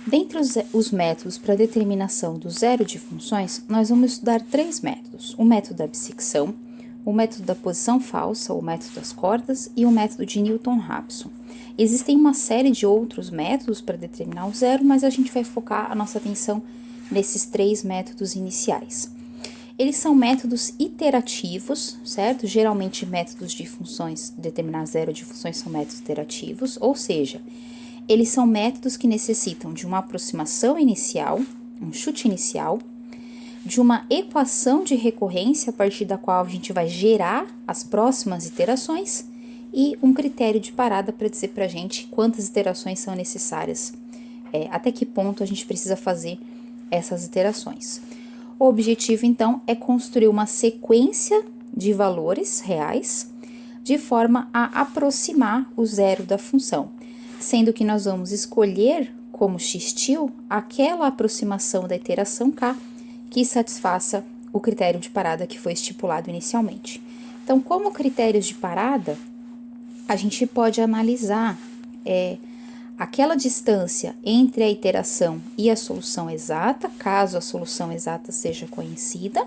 Dentre os métodos para determinação do zero de funções, nós vamos estudar 3 métodos: o método da bissecção, o método da posição falsa, o método das cordas e o método de Newton-Raphson. Existem uma série de outros métodos para determinar o zero, mas a gente vai focar a nossa atenção nesses 3 métodos iniciais. Eles são métodos iterativos, certo? Geralmente métodos de funções, determinar zero de funções são métodos iterativos, ou seja, eles são métodos que necessitam de uma aproximação inicial, um chute inicial, de uma equação de recorrência a partir da qual a gente vai gerar as próximas iterações e um critério de parada para dizer para a gente quantas iterações são necessárias, até que ponto a gente precisa fazer essas iterações. O objetivo, então, é construir uma sequência de valores reais de forma a aproximar o zero da função, sendo que nós vamos escolher como x-til aquela aproximação da iteração k que satisfaça o critério de parada que foi estipulado inicialmente. Então, como critérios de parada, a gente pode analisar aquela distância entre a iteração e a solução exata, caso a solução exata seja conhecida,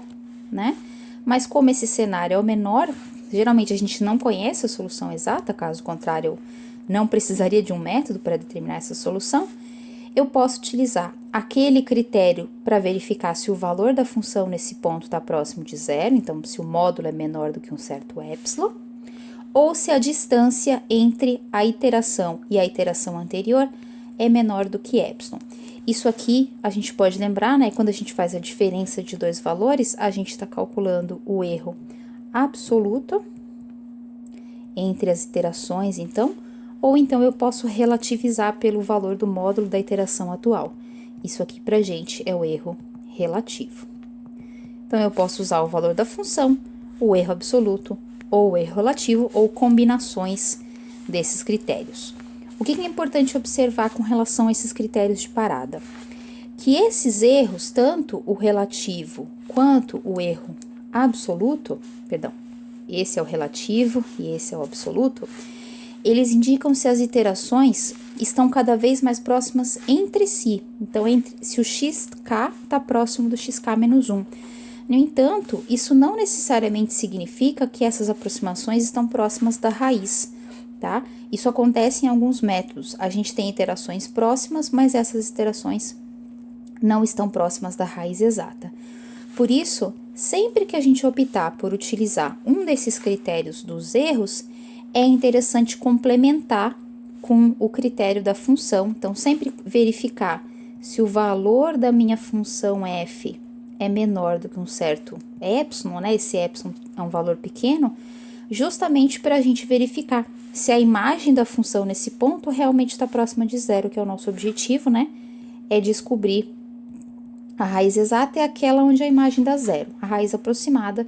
né? Mas como esse cenário é o menor, geralmente a gente não conhece a solução exata, caso contrário, eu não precisaria de um método para determinar essa solução, eu posso utilizar aquele critério para verificar se o valor da função nesse ponto está próximo de zero, então se o módulo é menor do que um certo epsilon, ou se a distância entre a iteração e a iteração anterior é menor do que epsilon. Isso aqui a gente pode lembrar, né? Quando a gente faz a diferença de dois valores, a gente está calculando o erro absoluto entre as iterações, então, ou então eu posso relativizar pelo valor do módulo da iteração atual. Isso aqui pra gente é o erro relativo. Então, eu posso usar o valor da função, o erro absoluto, ou o erro relativo, ou combinações desses critérios. O que é importante observar com relação a esses critérios de parada? Que esses erros, tanto o relativo quanto o erro absoluto, esse é o relativo e esse é o absoluto, eles indicam se as iterações estão cada vez mais próximas entre si. Então, se o xk está próximo do xk menos 1. No entanto, isso não necessariamente significa que essas aproximações estão próximas da raiz, tá? Isso acontece em alguns métodos. A gente tem iterações próximas, mas essas iterações não estão próximas da raiz exata. Por isso, sempre que a gente optar por utilizar um desses critérios dos erros, é interessante complementar com o critério da função. Então, sempre verificar se o valor da minha função f é menor do que um certo epsilon, né? Esse epsilon é um valor pequeno, justamente para a gente verificar se a imagem da função nesse ponto realmente está próxima de zero, que é o nosso objetivo, né? É descobrir a raiz exata é aquela onde a imagem dá zero. A raiz aproximada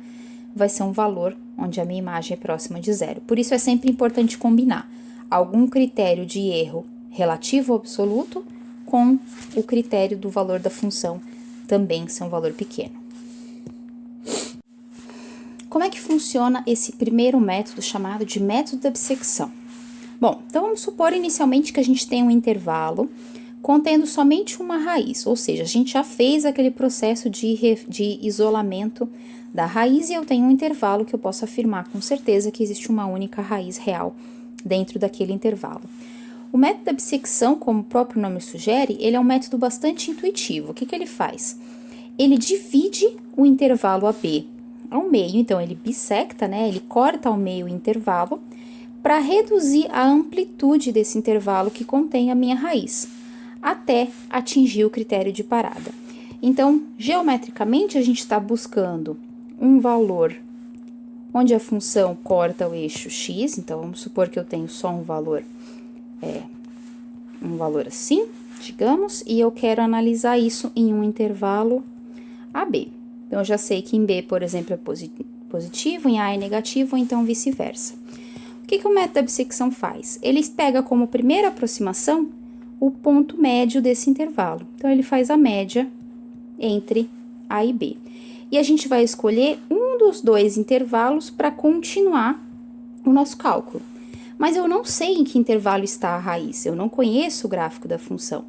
vai ser um valor onde a minha imagem é próxima de zero. Por isso, é sempre importante combinar algum critério de erro relativo ou absoluto com o critério do valor da função também ser um valor pequeno. Como é que funciona esse primeiro método chamado de método da bissecção? Bom, então vamos supor inicialmente que a gente tem um intervalo contendo somente uma raiz, ou seja, a gente já fez aquele processo de isolamento da raiz e eu tenho um intervalo que eu posso afirmar com certeza que existe uma única raiz real dentro daquele intervalo. O método da bissecção, como o próprio nome sugere, ele é um método bastante intuitivo. O que ele faz? Ele divide o intervalo AB ao meio, então ele bissecta, né? Ele corta ao meio o intervalo para reduzir a amplitude desse intervalo que contém a minha raiz, até atingir o critério de parada. Então, geometricamente, a gente está buscando um valor onde a função corta o eixo x, então vamos supor que eu tenho só um valor assim, digamos, e eu quero analisar isso em um intervalo AB. Então, eu já sei que em B, por exemplo, é positivo, em A é negativo, ou então vice-versa. O que o método da bissecção faz? Ele pega como primeira aproximação o ponto médio desse intervalo. Então, ele faz a média entre A e B. E a gente vai escolher um dos dois intervalos para continuar o nosso cálculo. Mas eu não sei em que intervalo está a raiz, eu não conheço o gráfico da função.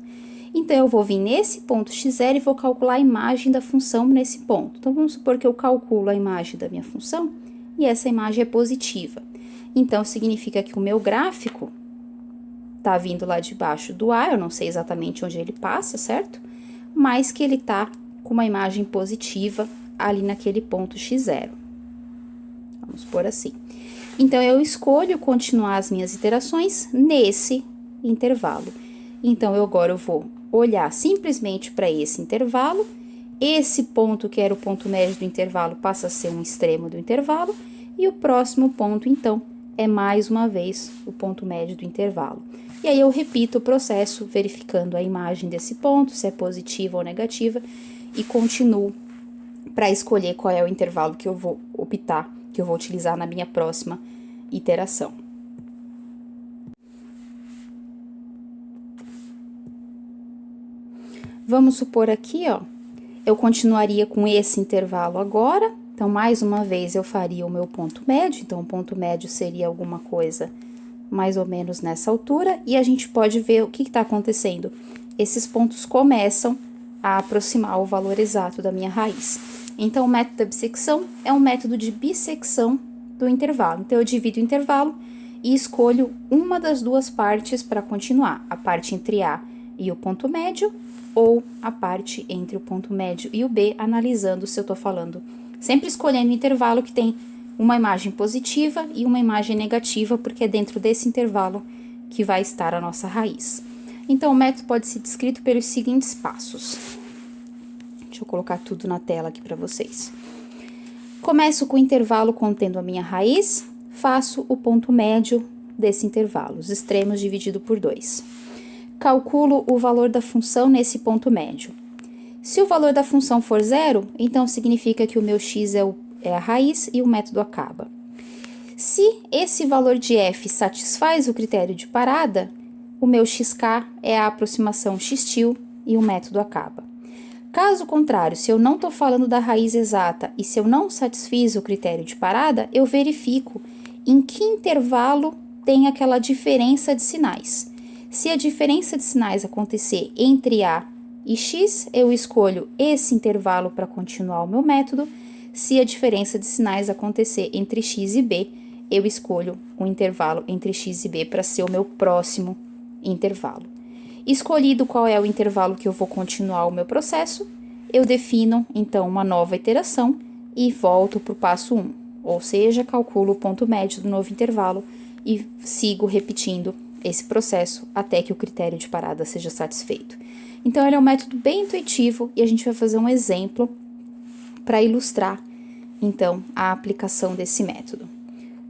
Então, eu vou vir nesse ponto x0 e vou calcular a imagem da função nesse ponto. Então, vamos supor que eu calculo a imagem da minha função e essa imagem é positiva. Então, significa que o meu gráfico tá vindo lá de baixo do A, eu não sei exatamente onde ele passa, certo? Mas que ele tá com uma imagem positiva ali naquele ponto x0. Vamos por assim. Então, eu escolho continuar as minhas iterações nesse intervalo. Então, agora eu vou olhar simplesmente para esse intervalo. Esse ponto, que era o ponto médio do intervalo, passa a ser um extremo do intervalo. E o próximo ponto, então, é mais uma vez o ponto médio do intervalo. E aí eu repito o processo, verificando a imagem desse ponto, se é positiva ou negativa, e continuo para escolher qual é o intervalo que eu vou optar, que eu vou utilizar na minha próxima iteração. Vamos supor aqui, ó, eu continuaria com esse intervalo agora. Então, mais uma vez, eu faria o meu ponto médio. Então, o ponto médio seria alguma coisa mais ou menos nessa altura. E a gente pode ver o que está acontecendo. Esses pontos começam a aproximar o valor exato da minha raiz. Então, o método da bissecção é um método de bissecção do intervalo. Então, eu divido o intervalo e escolho uma das duas partes para continuar. A parte entre A e o ponto médio, ou a parte entre o ponto médio e o B, analisando se eu estou falando, sempre escolhendo o intervalo que tem uma imagem positiva e uma imagem negativa, porque é dentro desse intervalo que vai estar a nossa raiz. Então, o método pode ser descrito pelos seguintes passos. Deixa eu colocar tudo na tela aqui para vocês. Começo com o intervalo contendo a minha raiz, faço o ponto médio desse intervalo, os extremos dividido por 2. Calculo o valor da função nesse ponto médio. Se o valor da função for 0, então significa que o meu x é a raiz e o método acaba. Se esse valor de f satisfaz o critério de parada, o meu xk é a aproximação x-til e o método acaba. Caso contrário, se eu não estou falando da raiz exata e se eu não satisfiz o critério de parada, eu verifico em que intervalo tem aquela diferença de sinais. Se a diferença de sinais acontecer entre A e X, eu escolho esse intervalo para continuar o meu método. Se a diferença de sinais acontecer entre X e B, eu escolho o intervalo entre X e B para ser o meu próximo intervalo. Escolhido qual é o intervalo que eu vou continuar o meu processo, eu defino, então, uma nova iteração e volto para o passo 1, ou seja, calculo o ponto médio do novo intervalo e sigo repetindo esse processo até que o critério de parada seja satisfeito. Então, ele é um método bem intuitivo e a gente vai fazer um exemplo para ilustrar, então, a aplicação desse método.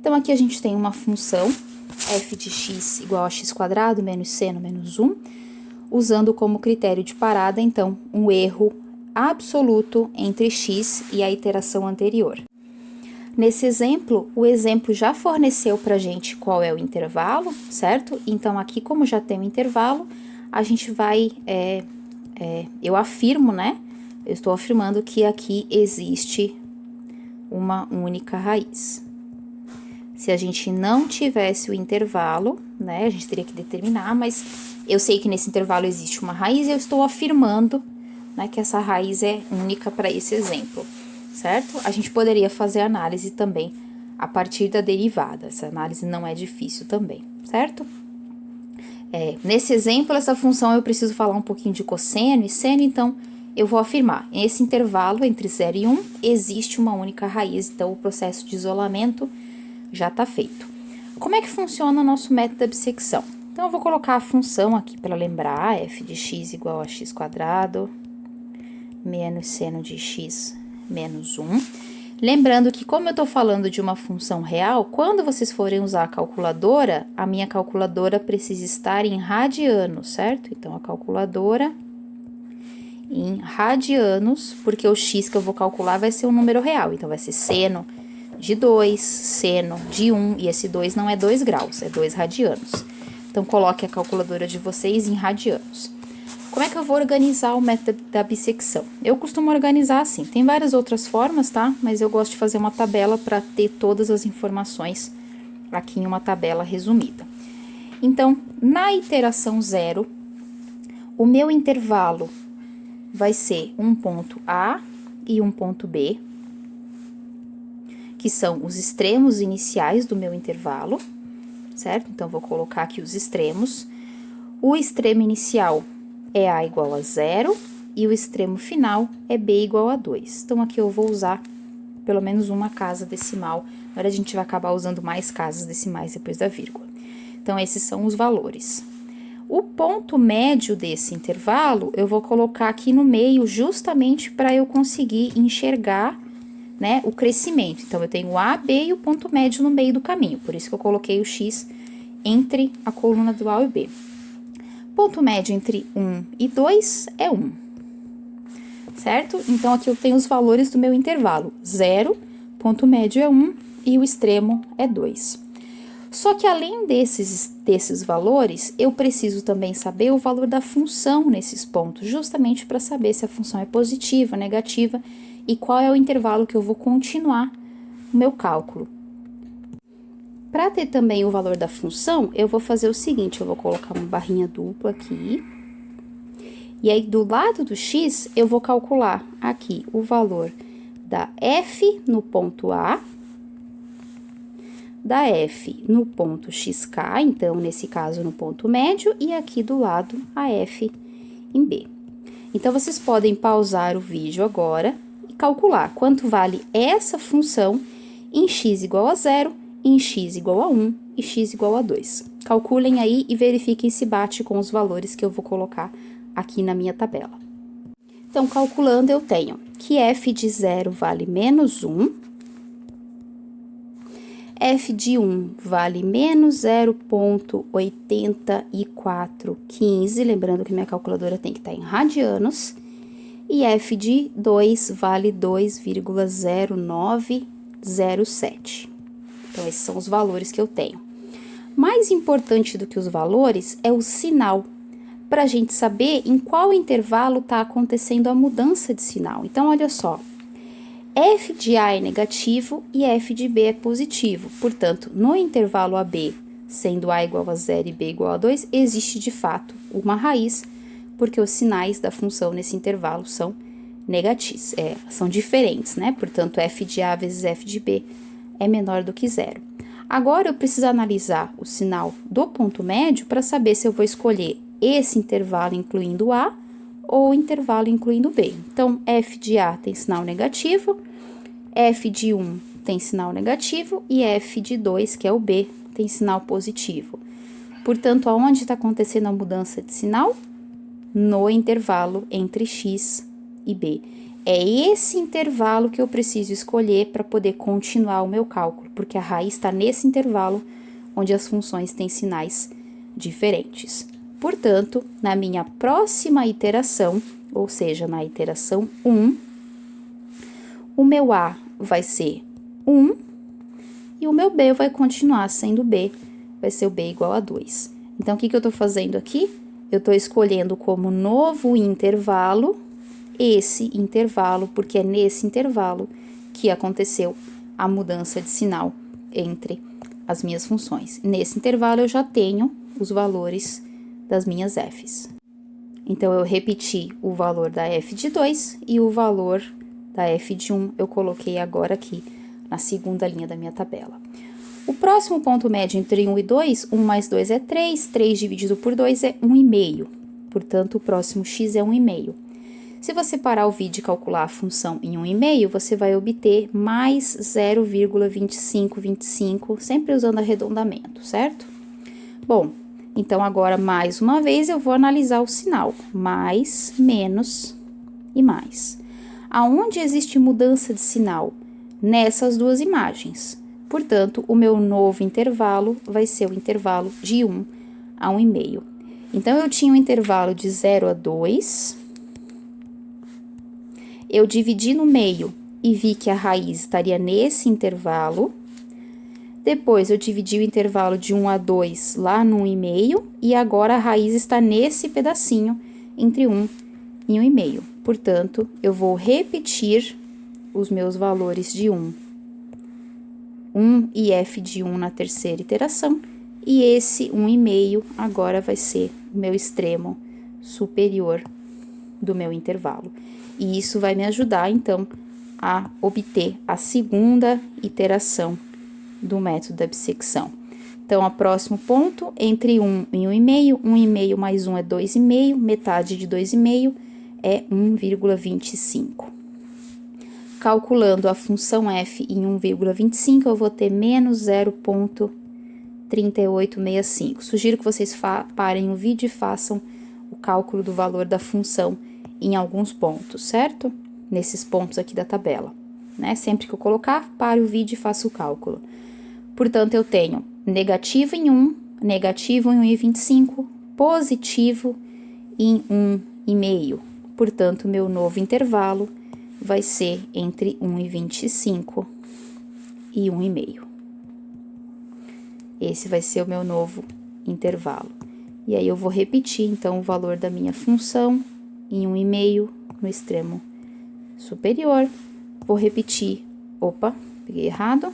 Então, aqui a gente tem uma função f de x igual a x² menos seno menos 1, usando como critério de parada, então, um erro absoluto entre x e a iteração anterior. Nesse exemplo, o exemplo já forneceu para a gente qual é o intervalo, certo? Então, aqui, como já tem o intervalo, a gente vai, eu afirmo, né? Eu estou afirmando que aqui existe uma única raiz. Se a gente não tivesse o intervalo, né, a gente teria que determinar, mas eu sei que nesse intervalo existe uma raiz e eu estou afirmando, né, que essa raiz é única para esse exemplo. Certo? A gente poderia fazer análise também a partir da derivada. Essa análise não é difícil também, certo? Nesse exemplo, essa função eu preciso falar um pouquinho de cosseno e seno, então eu vou afirmar. Nesse intervalo entre 0 e 1, existe uma única raiz, então o processo de isolamento já está feito. Como é que funciona o nosso método da bissecção? Então, eu vou colocar a função aqui para lembrar, f de x igual a x² menos seno de x menos 1. Lembrando que, como eu estou falando de uma função real, quando vocês forem usar a calculadora, a minha calculadora precisa estar em radianos, certo? Então, a calculadora em radianos, porque o x que eu vou calcular vai ser um número real. Então, vai ser seno de 2, seno de 1, e esse 2 não é 2 graus, é 2 radianos. Então, coloque a calculadora de vocês em radianos. Como é que eu vou organizar o método da bissecção? Eu costumo organizar assim, tem várias outras formas, tá? Mas eu gosto de fazer uma tabela para ter todas as informações aqui em uma tabela resumida. Então, na iteração 0, O meu intervalo vai ser um ponto A e um ponto B, que são os extremos iniciais do meu intervalo, certo? Então, vou colocar aqui os extremos. O extremo inicial é A igual a 0 e o extremo final é B igual a 2. Então, aqui eu vou usar pelo menos uma casa decimal. Agora, a gente vai acabar usando mais casas decimais depois da vírgula. Então, esses são os valores. O ponto médio desse intervalo, eu vou colocar aqui no meio, justamente para eu conseguir enxergar, né, o crescimento. Então, eu tenho o A, B e o ponto médio no meio do caminho. Por isso que eu coloquei o X entre a coluna do A e B. Ponto médio entre 1 e 2 é 1. Certo? Então, aqui eu tenho os valores do meu intervalo. 0, ponto médio é 1 e o extremo é 2. Só que além desses valores, eu preciso também saber o valor da função nesses pontos, justamente para saber se a função é positiva, negativa e qual é o intervalo que eu vou continuar o meu cálculo. Para ter também o valor da função, eu vou fazer o seguinte, eu vou colocar uma barrinha dupla aqui. E aí, do lado do x, eu vou calcular aqui o valor da f no ponto A, da f no ponto xk, então, nesse caso, no ponto médio, e aqui do lado, a f em B. Então, vocês podem pausar o vídeo agora e calcular quanto vale essa função em x igual a 0, em x igual a 1 e x igual a 2. Calculem aí e verifiquem se bate com os valores que eu vou colocar aqui na minha tabela. Então, calculando, eu tenho que f de 0 vale menos 1, f de 1 vale menos 0,8415, lembrando que minha calculadora tem que estar em radianos, e f de 2 vale 2,0907. Então, esses são os valores que eu tenho. Mais importante do que os valores é o sinal, para a gente saber em qual intervalo está acontecendo a mudança de sinal. Então, olha só. F de A é negativo e F de B é positivo. Portanto, no intervalo AB, sendo A igual a 0 e B igual a 2, existe de fato uma raiz, porque os sinais da função nesse intervalo são negativos, são diferentes, né? Portanto, F de A vezes F de B é menor do que 0. Agora, eu preciso analisar o sinal do ponto médio para saber se eu vou escolher esse intervalo incluindo A ou o intervalo incluindo B. Então, F de A tem sinal negativo, F de 1 tem sinal negativo e F de 2, que é o B, tem sinal positivo. Portanto, aonde está acontecendo a mudança de sinal? No intervalo entre X e B. É esse intervalo que eu preciso escolher para poder continuar o meu cálculo, porque a raiz está nesse intervalo onde as funções têm sinais diferentes. Portanto, na minha próxima iteração, ou seja, na iteração 1, o meu A vai ser 1 e o meu B vai continuar sendo B, vai ser o B igual a 2. Então, o que eu estou fazendo aqui? Eu estou escolhendo como novo intervalo esse intervalo, porque é nesse intervalo que aconteceu a mudança de sinal entre as minhas funções. Nesse intervalo, eu já tenho os valores das minhas f's. Então, eu repeti o valor da f de 2 e o valor da f de 1 eu coloquei agora aqui na segunda linha da minha tabela. O próximo ponto médio entre 1 e 2, 1 mais 2 é 3, 3 dividido por 2 é 1,5. Portanto, o próximo x é 1,5. Se você parar o vídeo e calcular a função em 1,5, você vai obter mais 0,2525, sempre usando arredondamento, certo? Bom, então, agora, mais uma vez, eu vou analisar o sinal. Mais, menos e mais. Aonde existe mudança de sinal? Nessas duas imagens. Portanto, o meu novo intervalo vai ser o intervalo de 1 a 1,5. Então, eu tinha um intervalo de 0 a 2. Eu dividi no meio e vi que a raiz estaria nesse intervalo. Depois, eu dividi o intervalo de 1 a 2 lá no 1,5, e agora a raiz está nesse pedacinho entre 1 e 1,5. Portanto, eu vou repetir os meus valores de 1 e f de 1 na terceira iteração, e esse 1,5 agora vai ser o meu extremo superior do meu intervalo. E isso vai me ajudar, então, a obter a segunda iteração do método da bissecção. Então, o próximo ponto, entre 1 e 1,5, 1,5 mais 1 é 2,5, metade de 2,5 é 1,25. Calculando a função f em 1,25, eu vou ter menos 0,3865. Sugiro que vocês parem o vídeo e façam o cálculo do valor da função em alguns pontos, certo? Nesses pontos aqui da tabela, né? Sempre que eu colocar, pare o vídeo e faça o cálculo. Portanto, eu tenho negativo em 1, negativo em 1,25, positivo em 1,5. Portanto, meu novo intervalo vai ser entre 1,25 e 1,5. Esse vai ser o meu novo intervalo. E aí, eu vou repetir, então, o valor da minha função em 1,5 no extremo superior. Vou repetir, peguei errado.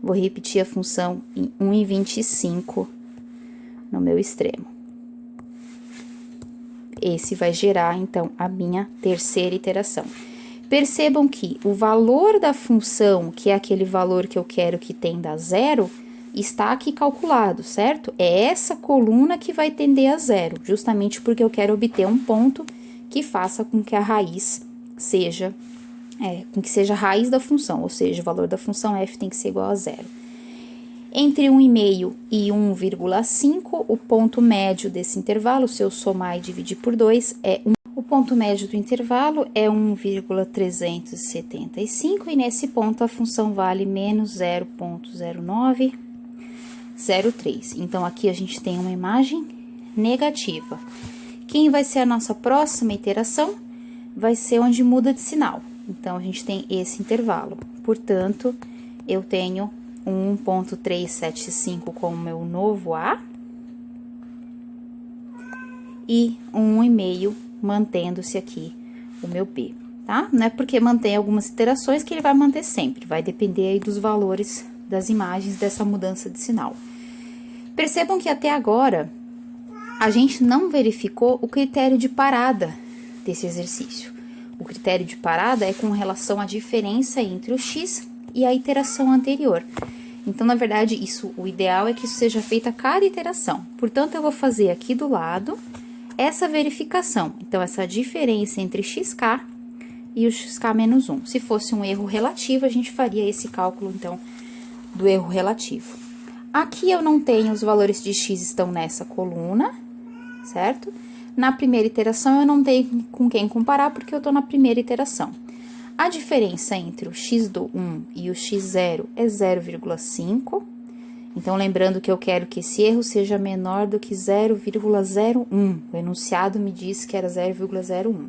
Vou repetir a função em 1,25 no meu extremo. Esse vai gerar, então, a minha terceira iteração. Percebam que o valor da função, que é aquele valor que eu quero que tenda a zero, está aqui calculado, certo? É essa coluna que vai tender a zero, justamente porque eu quero obter um ponto que faça com que a raiz seja, a raiz da função, ou seja, o valor da função f tem que ser igual a zero. Entre 1,5 e 1,5, o ponto médio desse intervalo, se eu somar e dividir por 2, é 1. O ponto médio do intervalo é 1,375, e nesse ponto a função vale menos 0,0903. Então, aqui a gente tem uma imagem negativa. Quem vai ser a nossa próxima iteração? Vai ser onde muda de sinal. Então, a gente tem esse intervalo. Portanto, eu tenho 1,375 como meu novo A e 1,5 mantendo-se aqui o meu B, tá? Não é porque mantém algumas iterações que ele vai manter sempre, vai depender aí dos valores das imagens dessa mudança de sinal. Percebam que até agora a gente não verificou o critério de parada desse exercício. O critério de parada é com relação à diferença entre o x e a iteração anterior. Então, na verdade, o ideal é que isso seja feito a cada iteração. Portanto, eu vou fazer aqui do lado essa verificação. Então, essa diferença entre xk e o xk menos 1. Se fosse um erro relativo, a gente faria esse cálculo, então, do erro relativo. Aqui eu não tenho os valores de x estão nessa coluna, certo? Na primeira iteração, eu não tenho com quem comparar, porque eu estou na primeira iteração. A diferença entre o x do 1 e o x0 é 0,5. Então, lembrando que eu quero que esse erro seja menor do que 0,01. O enunciado me disse que era 0,01.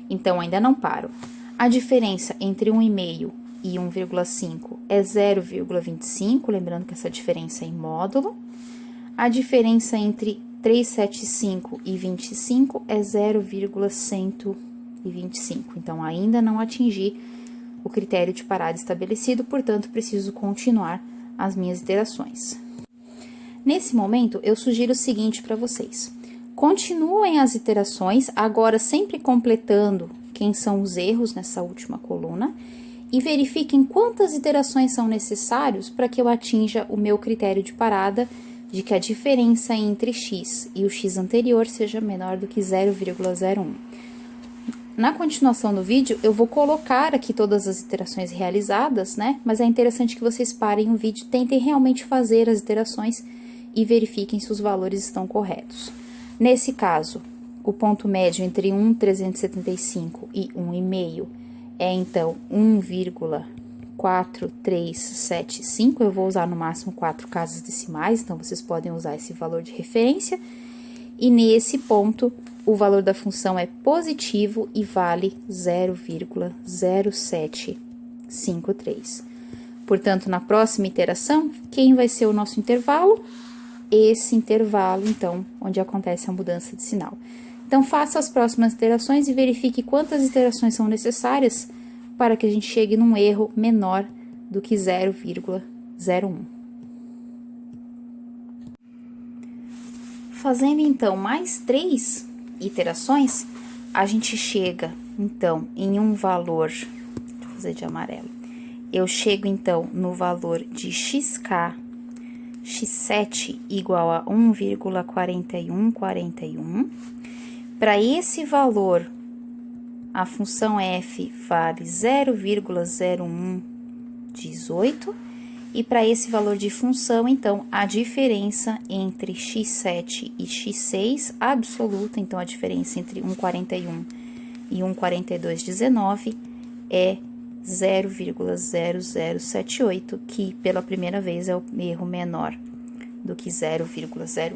Então, ainda não paro. A diferença entre 1,5 e 1,5 é 0,25, lembrando que essa diferença é em módulo. A diferença entre 375 e 25 é 0,125. Então, ainda não atingi o critério de parada estabelecido, portanto, preciso continuar as minhas iterações. Nesse momento, eu sugiro o seguinte para vocês. Continuem as iterações, agora sempre completando quem são os erros nessa última coluna, e verifiquem quantas iterações são necessárias para que eu atinja o meu critério de parada, de que a diferença entre x e o x anterior seja menor do que 0,01. Na continuação do vídeo, eu vou colocar aqui todas as iterações realizadas, né? Mas é interessante que vocês parem o vídeo, tentem realmente fazer as iterações e verifiquem se os valores estão corretos. Nesse caso, o ponto médio entre 1,375 e 1,5 é, então, 1,4375. Eu vou usar no máximo 4 casas decimais, então vocês podem usar esse valor de referência. E nesse ponto, o valor da função é positivo e vale 0,0753. Portanto, na próxima iteração, quem vai ser o nosso intervalo? Esse intervalo, então, onde acontece a mudança de sinal. Então, faça as próximas iterações e verifique quantas iterações são necessárias para que a gente chegue num erro menor do que 0,01. Fazendo, então, mais 3 iterações, a gente chega, então, em um valor... Deixa eu fazer de amarelo. Eu chego, então, no valor de xk, x7 igual a 1,4141. Para esse valor, a função f vale 0,0118. E para esse valor de função, então, a diferença entre x7 e x6 absoluta, então a diferença entre 1,41 e 1,4219 é 0,0078, que pela primeira vez é o erro menor do que 0,01.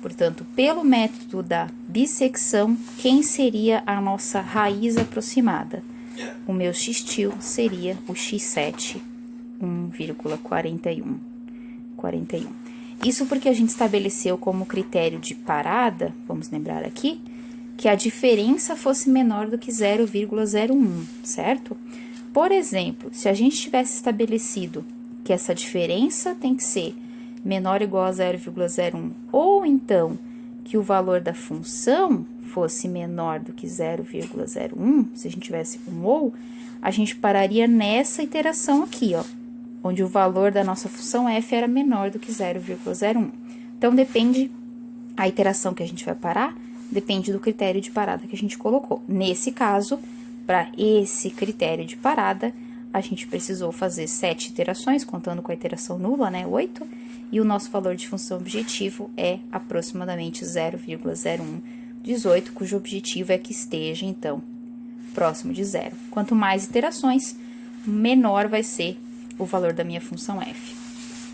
Portanto, pelo método da bissecção, quem seria a nossa raiz aproximada? O meu x-til seria o x7, 1,41. Isso porque a gente estabeleceu como critério de parada, vamos lembrar aqui, que a diferença fosse menor do que 0,01, certo? Por exemplo, se a gente tivesse estabelecido que essa diferença tem que ser menor ou igual a 0,01, ou então que o valor da função fosse menor do que 0,01, se a gente tivesse um ou, a gente pararia nessa iteração aqui, ó, onde o valor da nossa função f era menor do que 0,01. Então, depende, a iteração que a gente vai parar, depende do critério de parada que a gente colocou. Nesse caso, para esse critério de parada, a gente precisou fazer 7 iterações, contando com a iteração nula, né, 8, e o nosso valor de função objetivo é aproximadamente 0,0118, cujo objetivo é que esteja, então, próximo de zero. Quanto mais iterações, menor vai ser o valor da minha função f.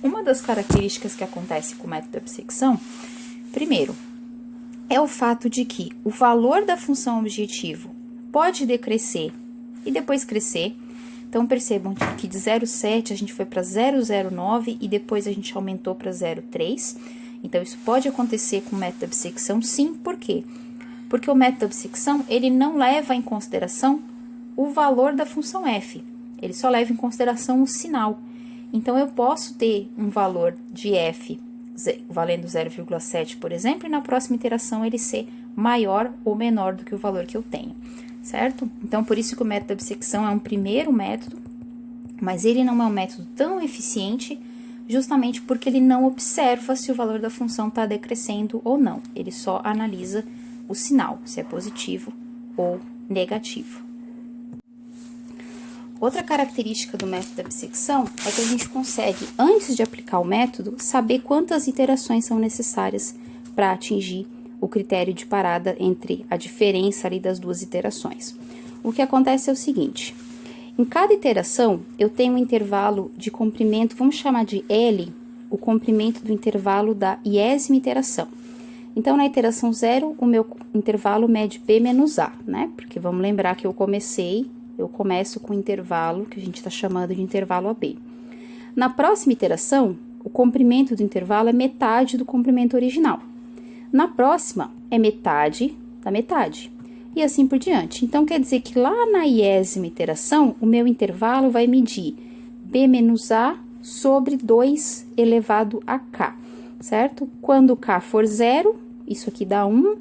Uma das características que acontece com o método da bissecção, primeiro, é o fato de que o valor da função objetivo pode decrescer e depois crescer. Então, percebam que de 0,7 a gente foi para 0,09 e depois a gente aumentou para 0,3. Então, isso pode acontecer com o método da bissecção, sim. Por quê? Porque o método da bissecção, ele não leva em consideração o valor da função f. Ele só leva em consideração o sinal. Então, eu posso ter um valor de f valendo 0,7, por exemplo, e na próxima iteração ele ser maior ou menor do que o valor que eu tenho, certo? Então, por isso que o método da bissecção é um primeiro método, mas ele não é um método tão eficiente, justamente porque ele não observa se o valor da função está decrescendo ou não. Ele só analisa o sinal, se é positivo ou negativo. Outra característica do método da bissecção é que a gente consegue, antes de aplicar o método, saber quantas iterações são necessárias para atingir o critério de parada entre a diferença ali das duas iterações. O que acontece é o seguinte: em cada iteração, eu tenho um intervalo de comprimento, vamos chamar de L, o comprimento do intervalo da iésima iteração. Então, na iteração 0, o meu intervalo mede B menos A, né? Porque vamos lembrar que eu começo com o intervalo que a gente está chamando de intervalo AB. Na próxima iteração, o comprimento do intervalo é metade do comprimento original. Na próxima, é metade da metade. E assim por diante. Então, quer dizer que lá na iésima iteração, o meu intervalo vai medir B menos A sobre 2 elevado a K, certo? Quando K for 0, isso aqui dá 1.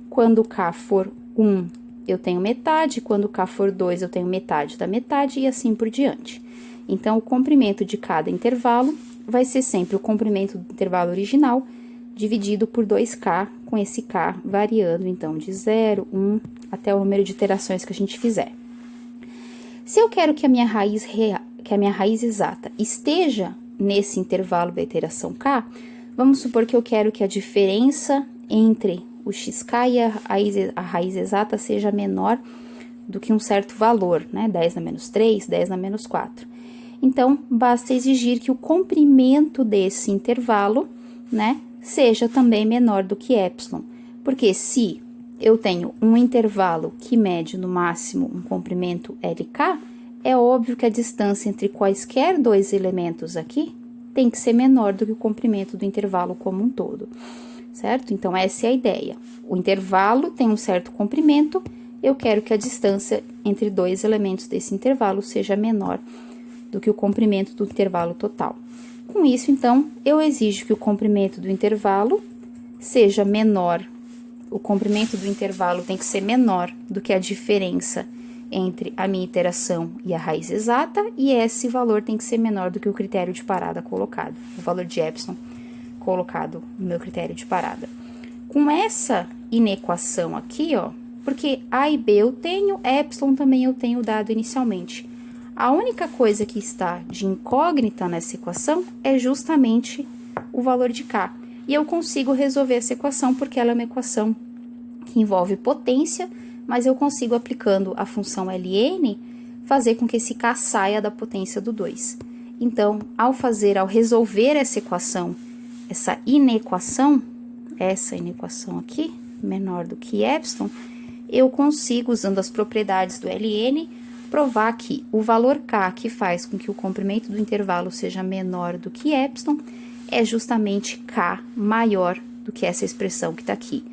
Quando K for 1, eu tenho metade. Quando K for 2, eu tenho metade da metade e assim por diante. Então, o comprimento de cada intervalo vai ser sempre o comprimento do intervalo original dividido por 2K, com esse K variando, então, de 0, 1, até o número de iterações que a gente fizer. Se eu quero que a minha raiz exata esteja nesse intervalo da iteração K, vamos supor que eu quero que a diferença entre o xk e a raiz exata seja menor do que um certo valor, né? 10 na menos 3, 10 na menos 4. Então, basta exigir que o comprimento desse intervalo, né, seja também menor do que epsilon. Porque se eu tenho um intervalo que mede no máximo um comprimento LK, é óbvio que a distância entre quaisquer dois elementos aqui tem que ser menor do que o comprimento do intervalo como um todo, certo? Então, essa é a ideia. O intervalo tem um certo comprimento, eu quero que a distância entre dois elementos desse intervalo seja menor do que o comprimento do intervalo total. Com isso, então, eu exijo que o comprimento do intervalo seja menor, o comprimento do intervalo tem que ser menor do que a diferença entre a minha iteração e a raiz exata, e esse valor tem que ser menor do que o critério de parada colocado, o valor de epsilon colocado no meu critério de parada. Com essa inequação aqui, ó, porque A e B eu tenho, epsilon também eu tenho dado inicialmente. A única coisa que está de incógnita nessa equação é justamente o valor de K. E eu consigo resolver essa equação porque ela é uma equação que envolve potência, mas eu consigo, aplicando a função Ln, fazer com que esse K saia da potência do 2. Então, ao resolver essa equação, essa inequação aqui, menor do que epsilon, eu consigo, usando as propriedades do Ln, provar que o valor K, que faz com que o comprimento do intervalo seja menor do que epsilon, é justamente K maior do que essa expressão que está aqui.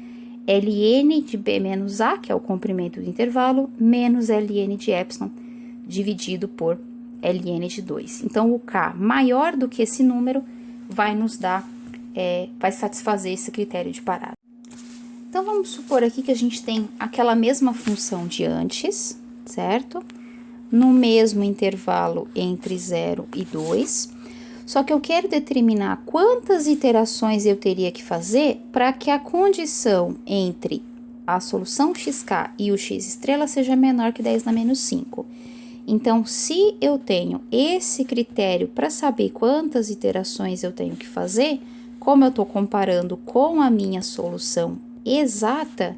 Ln de B menos A, que é o comprimento do intervalo, menos Ln de epsilon, dividido por Ln de 2. Então, o K maior do que esse número vai nos dar, vai satisfazer esse critério de parada. Então, vamos supor aqui que a gente tem aquela mesma função de antes, certo? No mesmo intervalo entre 0 e 2, só que eu quero determinar quantas iterações eu teria que fazer para que a condição entre a solução xk e o x estrela seja menor que 10 na menos 5. Então, se eu tenho esse critério para saber quantas iterações eu tenho que fazer, como eu estou comparando com a minha solução exata,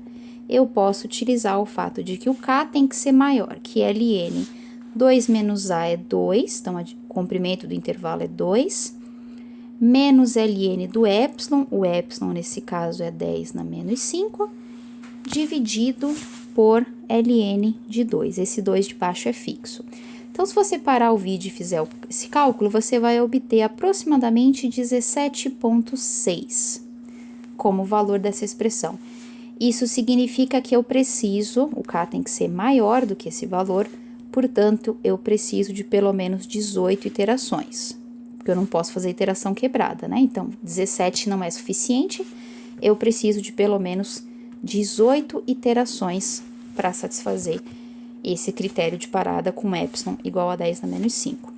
eu posso utilizar o fato de que o K tem que ser maior que Ln. 2 menos A é 2, então o comprimento do intervalo é 2, menos Ln do epsilon, o epsilon nesse caso é 10 na menos 5, dividido por Ln de 2, esse 2 de baixo é fixo. Então, se você parar o vídeo e fizer esse cálculo, você vai obter aproximadamente 17,6 como valor dessa expressão. Isso significa que eu preciso, o K tem que ser maior do que esse valor, portanto, eu preciso de pelo menos 18 iterações, porque eu não posso fazer iteração quebrada, né? Então, 17 não é suficiente, eu preciso de pelo menos 18 iterações para satisfazer esse critério de parada com epsilon igual a 10 na menos 5.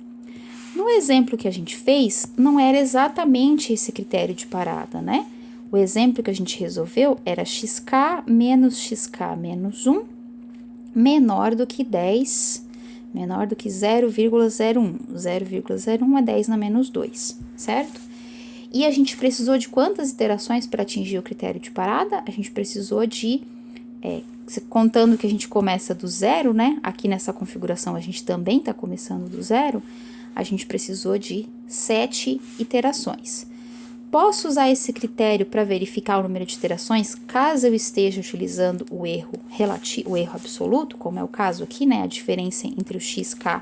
No exemplo que a gente fez, não era exatamente esse critério de parada, né? O exemplo que a gente resolveu era xk menos 1 menor do que 10, menor do que 0,01. 0,01 é 10 na menos 2, certo? E a gente precisou de quantas iterações para atingir o critério de parada? A gente precisou de, contando que a gente começa do zero, né? Aqui nessa configuração a gente também está começando do zero, a gente precisou de 7 iterações. Posso usar esse critério para verificar o número de iterações, caso eu esteja utilizando o erro absoluto, como é o caso aqui, né? A diferença entre o xk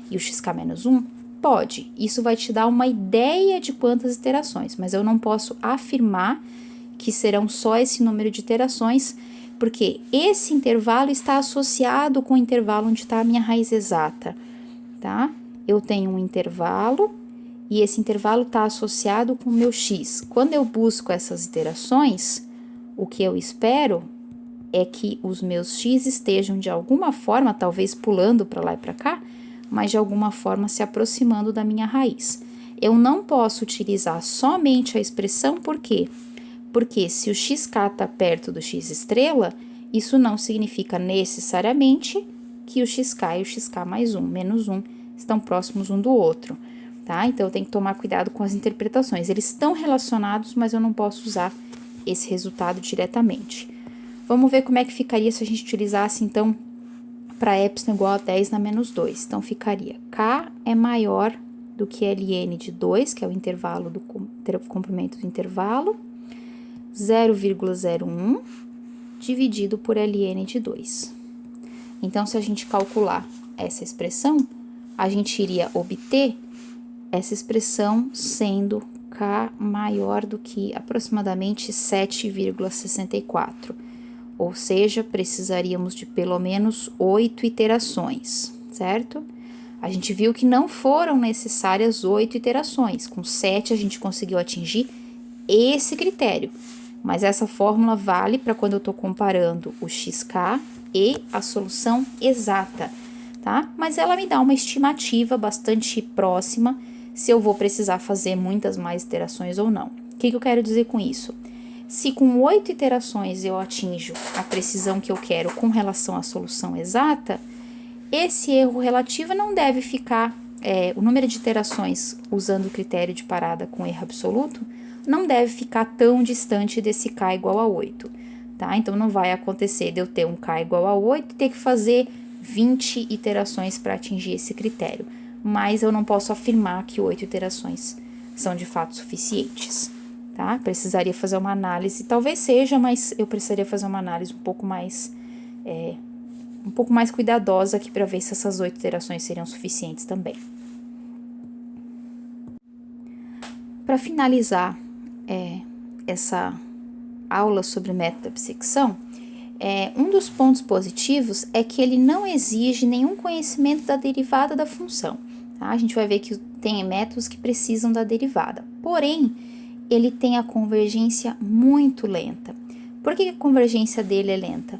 e o xk menos 1? Pode. Isso vai te dar uma ideia de quantas iterações, mas eu não posso afirmar que serão só esse número de iterações, porque esse intervalo está associado com o intervalo onde está a minha raiz exata, tá? Eu tenho um intervalo e esse intervalo está associado com o meu x. Quando eu busco essas iterações, o que eu espero é que os meus x estejam de alguma forma, talvez pulando para lá e para cá, mas de alguma forma se aproximando da minha raiz. Eu não posso utilizar somente a expressão, por quê? Porque se o xk está perto do x estrela, isso não significa necessariamente que o xk e o xk mais 1, menos 1, estão próximos um do outro. Tá? Então, eu tenho que tomar cuidado com as interpretações. Eles estão relacionados, mas eu não posso usar esse resultado diretamente. Vamos ver como é que ficaria se a gente utilizasse, então, para epsilon igual a 10 na menos 2. Então, ficaria K é maior do que Ln de 2, que é o intervalo do comprimento do intervalo, 0,01 dividido por Ln de 2. Então, se a gente calcular essa expressão, a gente iria obter essa expressão sendo K maior do que aproximadamente 7,64, ou seja, precisaríamos de pelo menos 8 iterações, certo? A gente viu que não foram necessárias 8 iterações, com 7 a gente conseguiu atingir esse critério, Mas essa fórmula vale para quando eu estou comparando o xk e a solução exata, tá? Mas ela me dá uma estimativa bastante próxima se eu vou precisar fazer muitas mais iterações ou não. O que eu quero dizer com isso? Se com 8 iterações eu atinjo a precisão que eu quero com relação à solução exata, esse erro relativo não deve ficar, o número de iterações usando o critério de parada com erro absoluto, não deve ficar tão distante desse k igual a 8, tá? Então, não vai acontecer de eu ter um k igual a 8 e ter que fazer 20 iterações para atingir esse critério. Mas eu não posso afirmar que 8 iterações são de fato suficientes, tá? Precisaria fazer uma análise, talvez seja, mas eu precisaria fazer uma análise um pouco mais cuidadosa aqui para ver se essas 8 iterações seriam suficientes também. Para finalizar essa aula sobre o método da bissecção, um dos pontos positivos é que ele não exige nenhum conhecimento da derivada da função. Tá? A gente vai ver que tem métodos que precisam da derivada, porém, ele tem a convergência muito lenta. Por que a convergência dele é lenta?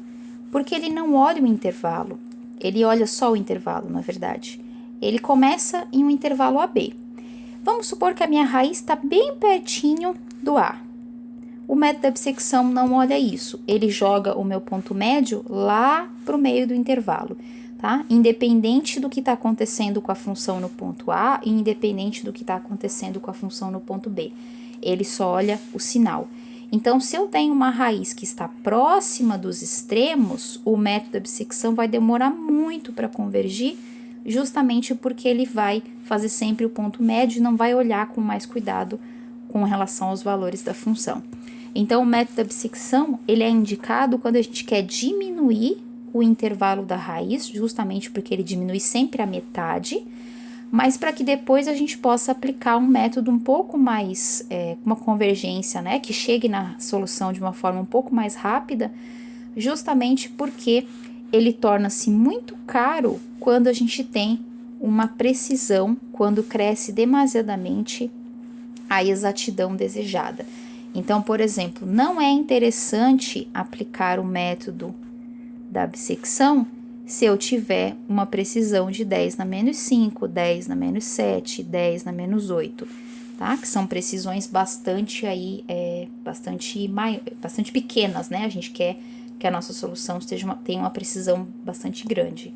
Porque ele não olha o intervalo, ele olha só o intervalo, na verdade. Ele começa em um intervalo AB. Vamos supor que a minha raiz está bem pertinho do A. O método da bissecção não olha isso, ele joga o meu ponto médio lá para o meio do intervalo, tá? Independente do que está acontecendo com a função no ponto A e independente do que está acontecendo com a função no ponto B. Ele só olha o sinal. Então, se eu tenho uma raiz que está próxima dos extremos, o método da bissecção vai demorar muito para convergir, justamente porque ele vai fazer sempre o ponto médio e não vai olhar com mais cuidado com relação aos valores da função. Então, o método da bissecção, ele é indicado quando a gente quer diminuir o intervalo da raiz, justamente porque ele diminui sempre a metade, mas para que depois a gente possa aplicar um método um pouco mais, uma convergência, né, que chegue na solução de uma forma um pouco mais rápida, justamente porque ele torna-se muito caro quando a gente tem uma precisão, quando cresce demasiadamente a exatidão desejada. Então, por exemplo, não é interessante aplicar o método da bissecção se eu tiver uma precisão de 10 na menos 5, 10 na menos 7, 10 na menos 8, tá? Que são precisões bastante pequenas, né? A gente quer que a nossa solução tenha uma precisão bastante grande,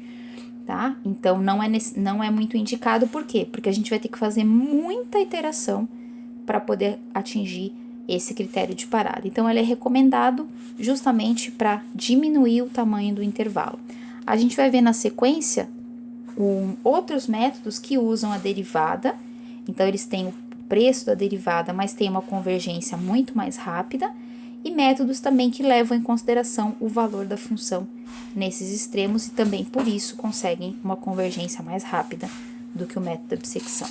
tá? Então, não é muito indicado, por quê? Porque a gente vai ter que fazer muita iteração para poder atingir esse critério de parada. Então, ele é recomendado justamente para diminuir o tamanho do intervalo. A gente vai ver na sequência outros métodos que usam a derivada, então eles têm o preço da derivada, mas tem uma convergência muito mais rápida, e métodos também que levam em consideração o valor da função nesses extremos e também por isso conseguem uma convergência mais rápida do que o método da bissecção.